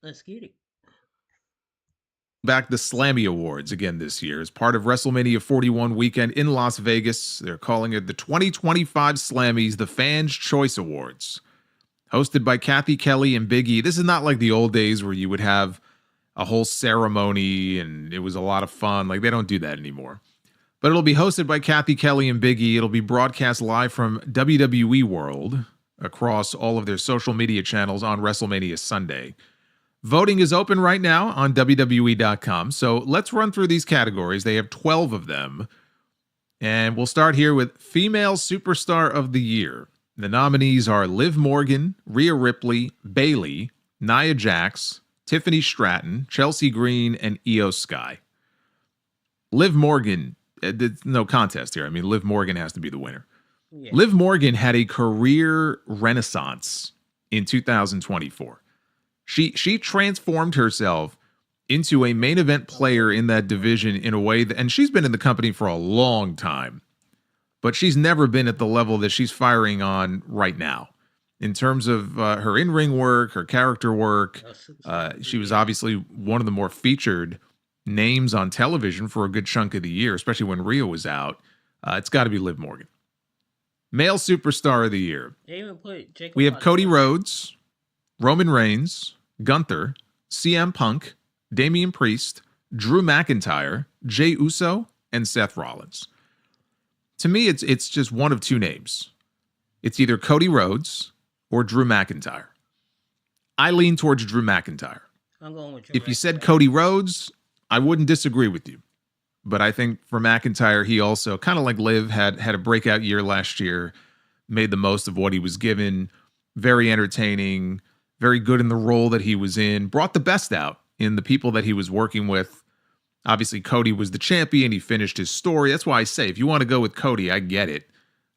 Let's get it. Back the SLAMMY Awards again this year as part of WrestleMania 41 weekend in Las Vegas. They're calling it the 2025 Slammys, the Fans' Choice Awards. Hosted by Kathy Kelly and Big E. This is not like the old days where you would have a whole ceremony and it was a lot of fun. Like, they don't do that anymore. But it'll be hosted by Kathy Kelly and Big E. It'll be broadcast live from WWE World across all of their social media channels on WrestleMania Sunday. Voting is open right now on WWE.com. So let's run through these categories. They have 12 of them. And we'll start here with Female Superstar of the Year. The nominees are Liv Morgan, Rhea Ripley, Bayley, Nia Jax, Tiffany Stratton, Chelsea Green, and Io Sky. Liv Morgan, no contest here. I mean, Liv Morgan has to be the winner. Yeah. Liv Morgan had a career renaissance in 2024. She transformed herself into a main event player in that division in a way that, and she's been in the company for a long time, but she's never been at the level that she's firing on right now. In terms of her in-ring work, her character work, she was obviously one of the more featured names on television for a good chunk of the year, especially when Rhea was out. It's got to be Liv Morgan. Male Superstar of the Year. We have Cody Rhodes, Roman Reigns, Gunther, CM Punk, Damian Priest, Drew McIntyre, Jey Uso, and Seth Rollins. To me, it's just one of two names. It's either Cody Rhodes or Drew McIntyre. I lean towards Drew McIntyre. I'm going with Drew If you said Cody Rhodes, I wouldn't disagree with you. But I think for McIntyre, he also, kind of like Liv, had a breakout year last year, made the most of what he was given, very entertaining, very good in the role that he was in, brought the best out in the people that he was working with. Obviously, Cody was the champion. He finished his story. That's why I say, if you want to go with Cody, I get it.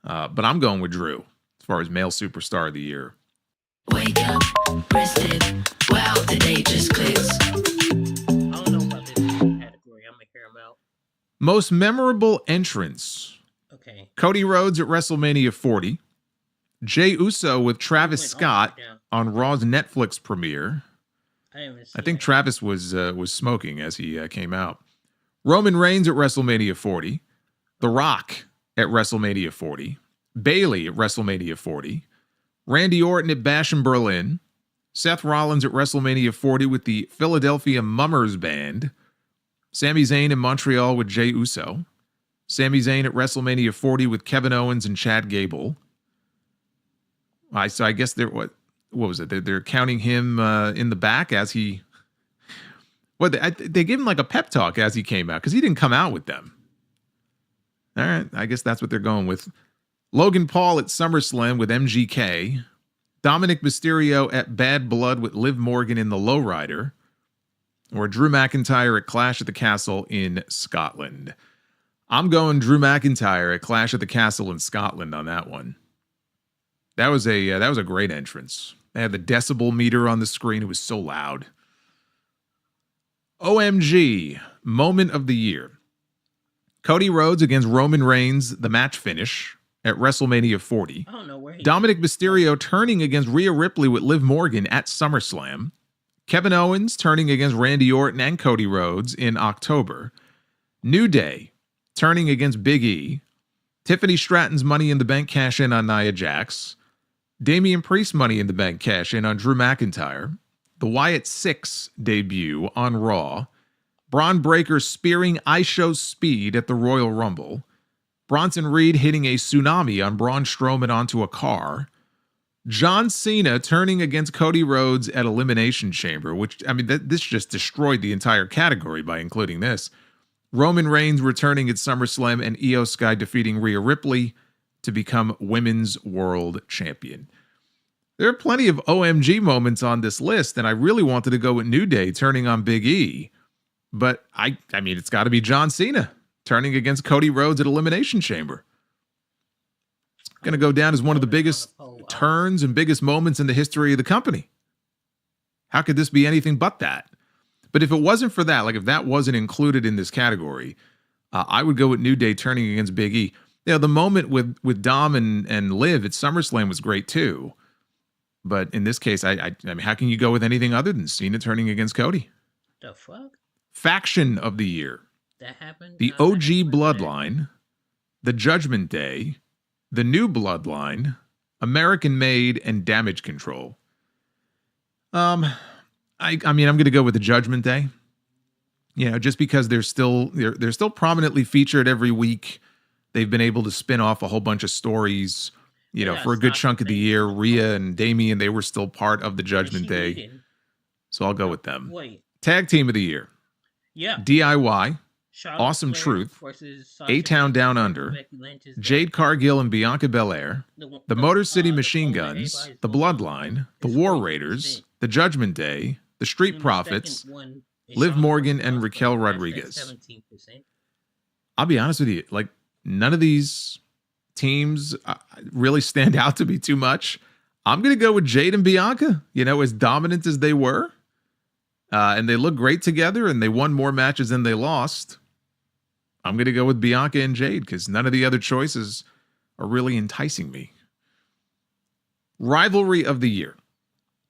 But I'm going with Drew as far as Male Superstar of the Year. Wake up, rested. Wow, the day just clicks. I don't know about this category. I'm going to hear him out. Most memorable entrance. Okay. Cody Rhodes at WrestleMania 40. Jey Uso with Travis Scott on Raw's Netflix premiere. I think Travis was smoking as he came out. Roman Reigns at WrestleMania 40. The Rock at WrestleMania 40. Bayley at WrestleMania 40. Randy Orton at Bash in Berlin. Seth Rollins at WrestleMania 40 with the Philadelphia Mummers Band. Sami Zayn in Montreal with Jey Uso. Sami Zayn at WrestleMania 40 with Kevin Owens and Chad Gable. So I guess what was it? They're counting him in the back as he. They gave him like a pep talk as he came out because he didn't come out with them. All right, I guess that's what they're going with. Logan Paul at SummerSlam with MGK. Dominic Mysterio at Bad Blood with Liv Morgan in the Lowrider. Or Drew McIntyre at Clash at the Castle in Scotland. I'm going Drew McIntyre at Clash at the Castle in Scotland on that one. That was a great entrance. They had the decibel meter on the screen. It was so loud. OMG, Moment of the Year. Cody Rhodes against Roman Reigns, the match finish at WrestleMania 40. I don't know where Dominic Mysterio turning against Rhea Ripley with Liv Morgan at SummerSlam. Kevin Owens turning against Randy Orton and Cody Rhodes in October. New Day turning against Big E. Tiffany Stratton's Money in the Bank cash-in on Nia Jax. Damian Priest Money in the Bank cash-in on Drew McIntyre. The Wyatt Six debut on Raw. Braun Breaker spearing ISHO's Speed at the Royal Rumble. Bronson Reed hitting a tsunami on Braun Strowman onto a car. John Cena turning against Cody Rhodes at Elimination Chamber, which, I mean, this just destroyed the entire category by including this. Roman Reigns returning at SummerSlam and Io Sky defeating Rhea Ripley to become Women's World Champion. There are plenty of OMG moments on this list, and I really wanted to go with New Day turning on Big E. But, I mean, it's got to be John Cena turning against Cody Rhodes at Elimination Chamber. It's going to go down as one of the biggest turns and biggest moments in the history of the company. How could this be anything but that? But if it wasn't for that, like if that wasn't included in this category, I would go with New Day turning against Big E. You know, the moment with Dom and Liv at SummerSlam was great too. But in this case, I mean, how can you go with anything other than Cena turning against Cody? The fuck? Faction of the year. That happened? The I OG didn't remember that. Bloodline, the Judgment Day, the New Bloodline, American Made, and Damage Control. I mean, I'm going to go with the Judgment Day. You know, just because they're still prominently featured every week. They've been able to spin off a whole bunch of stories. You know, Yeah, for a good Sasha chunk of the Banks year, and Rhea and Damian, they were still part of the Is Judgment she Day. leading? So I'll go with them. Wait. Tag Team of the Year. Yeah. DIY, Charlotte Awesome Flair Truth, versus Sasha A-Town Banks Down and Under, Becky Lynch's Jade Cargill and Bianca Belair, the Motor City Machine poll that Guns, everybody's the voting on Bloodline, the is War 40%. Raiders, the Judgment Day, the Street And the Profits, second one is Liv Charlotte Morgan, versus and Asuka, Raquel that's at Rodriguez. 17%. I'll be honest with you, like none of these teams really stand out to me too much. I'm going to go with Jade and Bianca, you know, as dominant as they were. And they look great together, and they won more matches than they lost. I'm going to go with Bianca and Jade because none of the other choices are really enticing me. Rivalry of the year.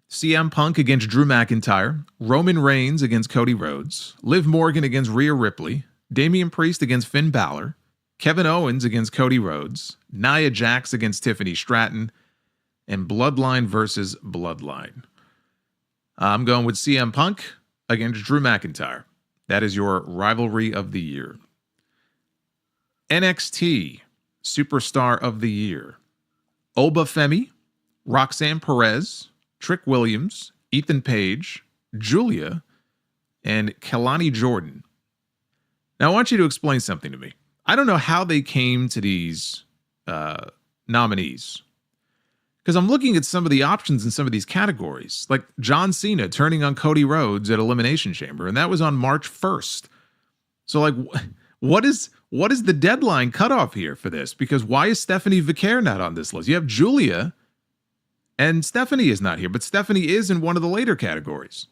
CM Punk against Drew McIntyre, Roman Reigns against Cody Rhodes, Liv Morgan against Rhea Ripley, Damian Priest against Finn Balor, Kevin Owens against Cody Rhodes, Nia Jax against Tiffany Stratton, and Bloodline versus Bloodline. I'm going with CM Punk against Drew McIntyre. That is your rivalry of the year. NXT Superstar of the Year. Oba Femi, Roxanne Perez, Trick Williams, Ethan Page, Julia, and Kelani Jordan. Now, I want you to explain something to me. I don't know how they came to these nominees. Because I'm looking at some of the options in some of these categories, like John Cena turning on Cody Rhodes at Elimination Chamber, and that was on March 1st. So, like, what is the deadline cutoff here for this? Because why is Stephanie Vicaire not on this list? You have Julia, and Stephanie is not here, but Stephanie is in one of the later categories.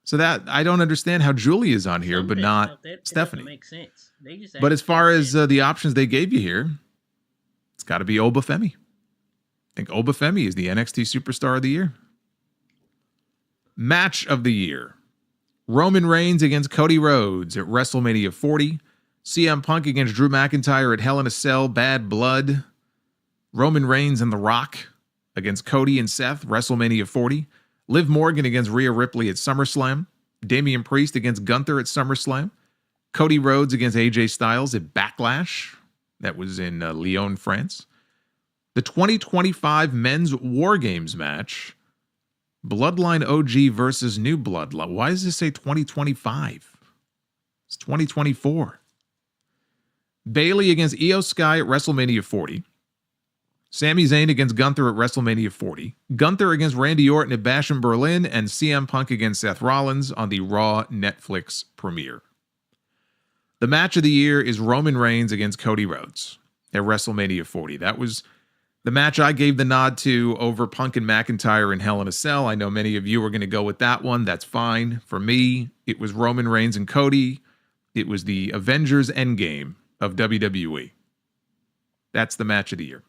So that I don't understand how Julia is on here, Some but of that not stuff, that Stephanie. doesn't make sense. They just But as actually far as said- the options they gave you here, it's got to be Oba Femi. I think Oba Femi is the NXT Superstar of the Year. Match of the Year. Roman Reigns against Cody Rhodes at WrestleMania 40. CM Punk against Drew McIntyre at Hell in a Cell, Bad Blood. Roman Reigns and The Rock against Cody and Seth, WrestleMania 40. Liv Morgan against Rhea Ripley at SummerSlam. Damian Priest against Gunther at SummerSlam. Cody Rhodes against AJ Styles at Backlash. That was in Lyon, France. The 2025 Men's War Games match. Bloodline OG versus New Bloodline. Why does this say 2025? It's 2024. Bayley against Io Sky at WrestleMania 40. Sami Zayn against Gunther at WrestleMania 40. Gunther against Randy Orton at Bash in Berlin. And CM Punk against Seth Rollins on the Raw Netflix premiere. The match of the year is Roman Reigns against Cody Rhodes at WrestleMania 40. That was the match I gave the nod to over Punk and McIntyre in Hell in a Cell. I know many of you are going to go with that one. That's fine. For me, it was Roman Reigns and Cody. It was the Avengers Endgame of WWE. That's the match of the year.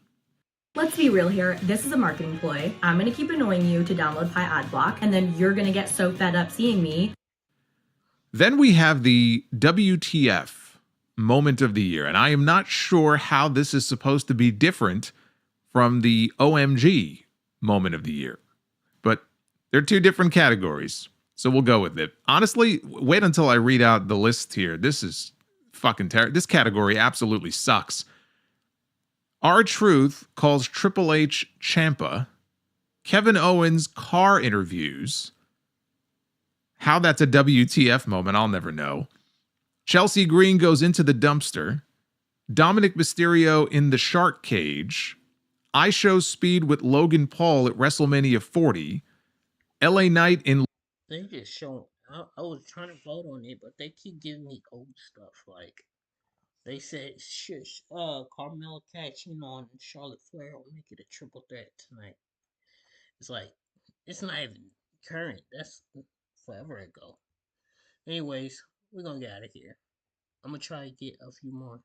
Let's be real here. This is a marketing ploy. I'm going to keep annoying you to download Pi Adblock, and then you're going to get so fed up seeing me. Then we have the WTF moment of the year. And I am not sure how this is supposed to be different from the OMG moment of the year. But they're two different categories. So we'll go with it. Honestly, wait until I read out the list here. This is fucking terrible. This category absolutely sucks. R-Truth calls Triple H Champa. Kevin Owens car interviews. How that's a WTF moment, I'll never know. Chelsea Green goes into the dumpster. Dominic Mysterio in the shark cage. I show speed with Logan Paul at WrestleMania 40. LA Knight in... They just show. I was trying to vote on it, but they keep giving me old stuff. Like they said, shush. Carmella cash in on Charlotte Flair will make it a triple threat tonight. It's like it's not even current. That's forever ago. Anyways, we're gonna get out of here. I'm gonna try to get a few more.